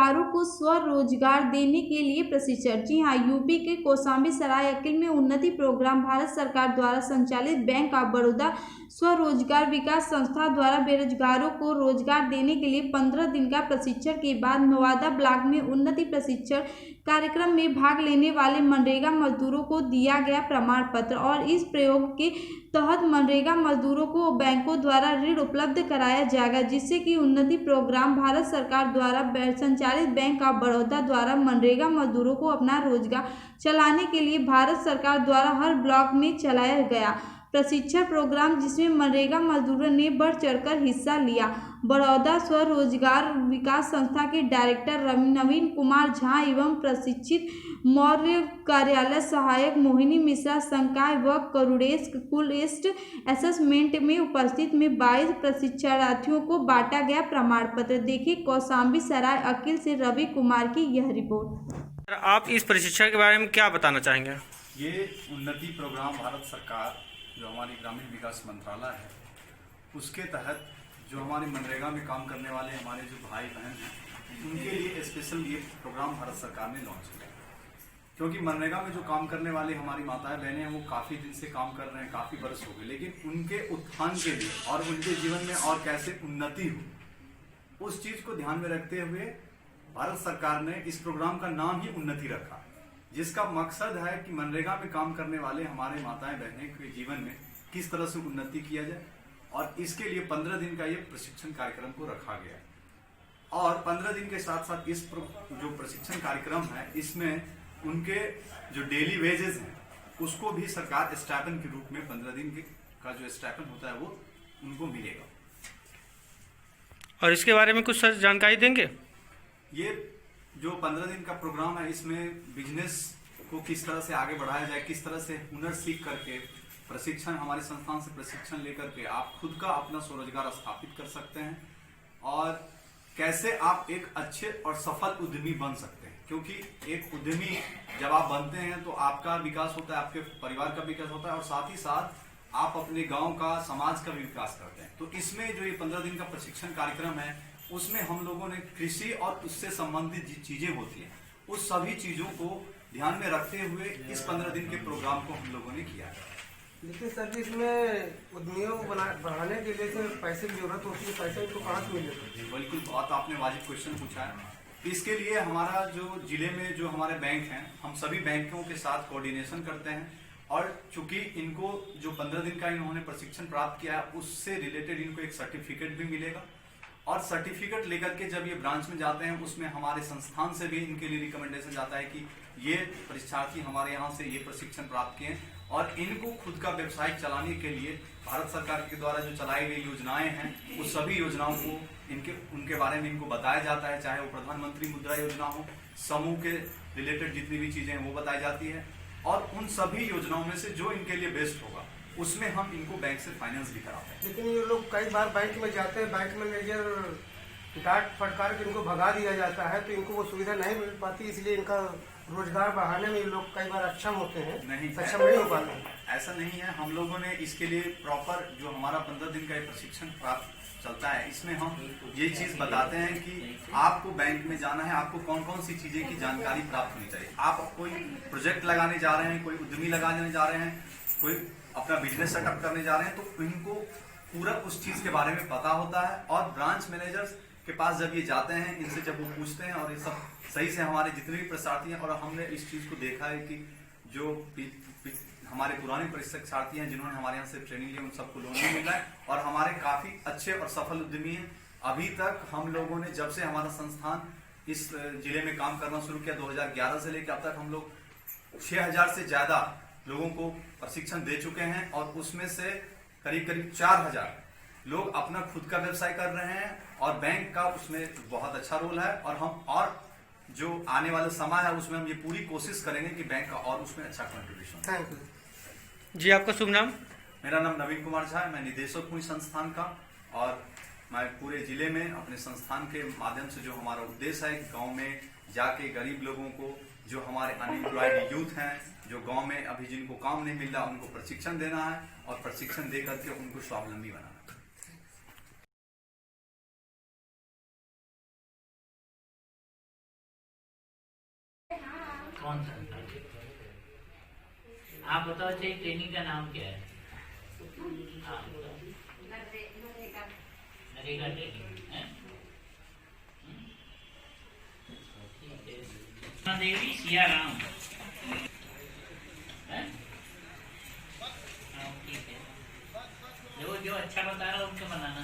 बेरोजगारों को स्वरोजगार देने के लिए प्रशिक्षण। जी हाँ, यूपी के कौशाम्बी सरायकेला में उन्नति प्रोग्राम भारत सरकार द्वारा संचालित बैंक ऑफ बड़ौदा स्वरोजगार विकास संस्था द्वारा बेरोजगारों को रोजगार देने के लिए 15 दिन का प्रशिक्षण के बाद नवादा ब्लॉक में उन्नति प्रशिक्षण कार्यक्रम में भाग लेने वाले मनरेगा मजदूरों को दिया गया प्रमाण पत्र। और इस प्रयोग के तहत मनरेगा मजदूरों को बैंकों द्वारा ऋण उपलब्ध कराया जाएगा, जिससे कि उन्नति प्रोग्राम भारत सरकार द्वारा संचालित बैंक ऑफ बड़ौदा द्वारा मनरेगा मजदूरों को अपना रोजगार चलाने के लिए भारत सरकार द्वारा हर ब्लॉक में चलाया गया प्रशिक्षण प्रोग्राम, जिसमें मनरेगा मजदूरों ने बढ़ चढ़कर हिस्सा लिया। बड़ौदा स्वरोजगार विकास संस्था के डायरेक्टर नवीन कुमार झा एवं प्रशिक्षित मौर्य कार्यालय सहायक मोहिनी मिश्रा संकाय व करुणेश कुलस्ट असेसमेंट में उपस्थित में 22 प्रशिक्षणार्थियों को बांटा गया प्रमाण पत्र। देखिए कौशाम्बी सराय अकील से रवि कुमार की यह रिपोर्ट। आप इस प्रशिक्षण के बारे में क्या बताना चाहेंगे? ये उन्नति प्रोग्राम भारत सरकार जो हमारी ग्रामीण विकास मंत्रालय है उसके तहत जो हमारे मनरेगा में काम करने वाले हमारे जो भाई बहन हैं उनके लिए स्पेशल ये प्रोग्राम भारत सरकार ने लॉन्च किया। क्योंकि मनरेगा में जो काम करने वाले हमारी माताएं बहनें हैं वो काफ़ी दिन से काम कर रहे हैं, काफ़ी वर्ष हो गए, लेकिन उनके उत्थान के लिए और उनके जीवन में और कैसे उन्नति हो उस चीज़ को ध्यान में रखते हुए भारत सरकार ने इस प्रोग्राम का नाम ही उन्नति रखा, जिसका मकसद है कि मनरेगा में काम करने वाले हमारे माताएं बहनें के जीवन में किस तरह से उन्नति किया जाए। और इसके लिए 15 दिन का ये प्रशिक्षण कार्यक्रम को रखा गया। और 15 दिन के साथ साथ इस जो प्रशिक्षण कार्यक्रम है इसमें उनके जो डेली वेजेस हैं उसको भी सरकार स्टाइपेंड के रूप में 15 दिन का जो स्टाइपेंड होता है वो उनको मिलेगा। और इसके बारे में कुछ सर जानकारी देंगे? ये जो 15 दिन का प्रोग्राम है इसमें बिजनेस को किस तरह से आगे बढ़ाया जाए, किस तरह से हुनर सीख करके प्रशिक्षण हमारे संस्थान से प्रशिक्षण लेकर के आप खुद का अपना स्वरोजगार स्थापित कर सकते हैं और कैसे आप एक अच्छे और सफल उद्यमी बन सकते हैं। क्योंकि एक उद्यमी जब आप बनते हैं तो आपका विकास होता है, आपके परिवार का विकास होता है और साथ ही साथ आप अपने गांव का, समाज का भी विकास करते हैं। तो इसमें जो ये 15 दिन का प्रशिक्षण कार्यक्रम है उसमें हम लोगों ने कृषि और उससे संबंधित जो चीजें होती हैं उस सभी चीजों को ध्यान में रखते हुए इस 15 दिन के प्रोग्राम को हम लोगों ने किया है। लेकिन सर जी इसमें उद्यमियों को बढ़ाने के लिए पैसे की जरूरत होती है, पैसे इनको कहाँ से मिलेगा? बिल्कुल, बहुत आपने वाजिब क्वेश्चन पूछा है। इसके लिए हमारा जो जिले में जो हमारे बैंक हैं हम सभी बैंकों के साथ कोऑर्डिनेशन करते हैं और चूंकि इनको जो 15 दिन का इन्होंने प्रशिक्षण प्राप्त किया है उससे रिलेटेड इनको एक सर्टिफिकेट भी मिलेगा। और सर्टिफिकेट लेकर के जब ये ब्रांच में जाते हैं उसमें हमारे संस्थान से भी इनके लिए रिकमेंडेशन जाता है कि ये परीक्षार्थी हमारे यहाँ से ये प्रशिक्षण प्राप्त किए और इनको खुद का व्यवसाय चलाने के लिए भारत सरकार के द्वारा जो चलाई गई योजनाएं हैं उस सभी योजनाओं को उनके बारे में इनको बताया जाता है, चाहे वो प्रधानमंत्री मुद्रा योजना हो, समूह के रिलेटेड जितनी भी चीजें हैं वो बताई जाती है और उन सभी योजनाओं में से जो इनके लिए बेस्ट होगा उसमें हम इनको बैंक से फाइनेंस भी कराते हैं। लेकिन ये लोग कई बार बैंक में जाते हैं, बैंक मैनेजर डांट फटकार के इनको भगा दिया जाता है तो इनको वो सुविधा नहीं मिल पाती, इसलिए इनका रोजगार बढ़ाने में ये लोग कई बार सक्षम होते हैं, सक्षम नहीं हो पाते हैं। ऐसा नहीं है, हम लोगों ने इसके लिए प्रॉपर जो हमारा 15 दिन का प्रशिक्षण प्राप्त चलता है इसमें हम ये चीज बताते हैं कि आपको बैंक में जाना है, आपको कौन कौन सी चीजें की जानकारी प्राप्त होनी चाहिए। आप कोई प्रोजेक्ट लगाने जा रहे हैं, कोई उद्यमी लगाने जा रहे हैं, कोई अपना बिजनेस सेटअप करने जा रहे हैं तो इनको पूरा उस चीज के बारे में पता होता है। और ब्रांच मैनेजर्स के पास जब ये जाते हैं इनसे जब वो पूछते हैं और ये सब सही से हमारे जितने भी प्रशिक्षार्थी हैं और हमने इस चीज को देखा है कि जो हमारे पुराने प्रशिक्षार्थी हैं जिन्होंने हमारे यहाँ से ट्रेनिंग ली उन सबको लोन भी मिला है और हमारे काफी अच्छे और सफल उद्यमी हैं। अभी तक हम लोगों ने जब से हमारा संस्थान इस जिले में काम करना शुरू किया 2011 से लेकर अब तक हम लोग 6000 से ज्यादा लोगों को प्रशिक्षण दे चुके हैं और उसमें से करीब करीब 4000 लोग अपना खुद का व्यवसाय कर रहे हैं और बैंक का उसमें बहुत अच्छा रोल है। और हम और जो आने वाला समय है उसमें हम ये पूरी कोशिश करेंगे कि बैंक का और उसमें अच्छा कंट्रीब्यूशन। थैंक यू जी, आपका शुभ नाम? मेरा नाम नवीन कुमार झा है, मैं निदेशक हूँ इस संस्थान का और मैं पूरे जिले में अपने संस्थान के माध्यम से जो हमारा उद्देश्य है गांव में जाके गरीब लोगों को, जो हमारे अनएम्प्लॉयड यूथ हैं, जो गांव में अभी जिनको काम नहीं मिल रहा उनको प्रशिक्षण देना है और प्रशिक्षण दे करके उनको स्वावलंबी बनाना है। कौन सा था? आप बताओ, चाहिए ट्रेनिंग का नाम क्या है? हाँ, नरेगा ट्रेनिंग है। ठीक है। देवी सिया राम है? हाँ, ठीक है। जो अच्छा बता रहा है उनको बनाना।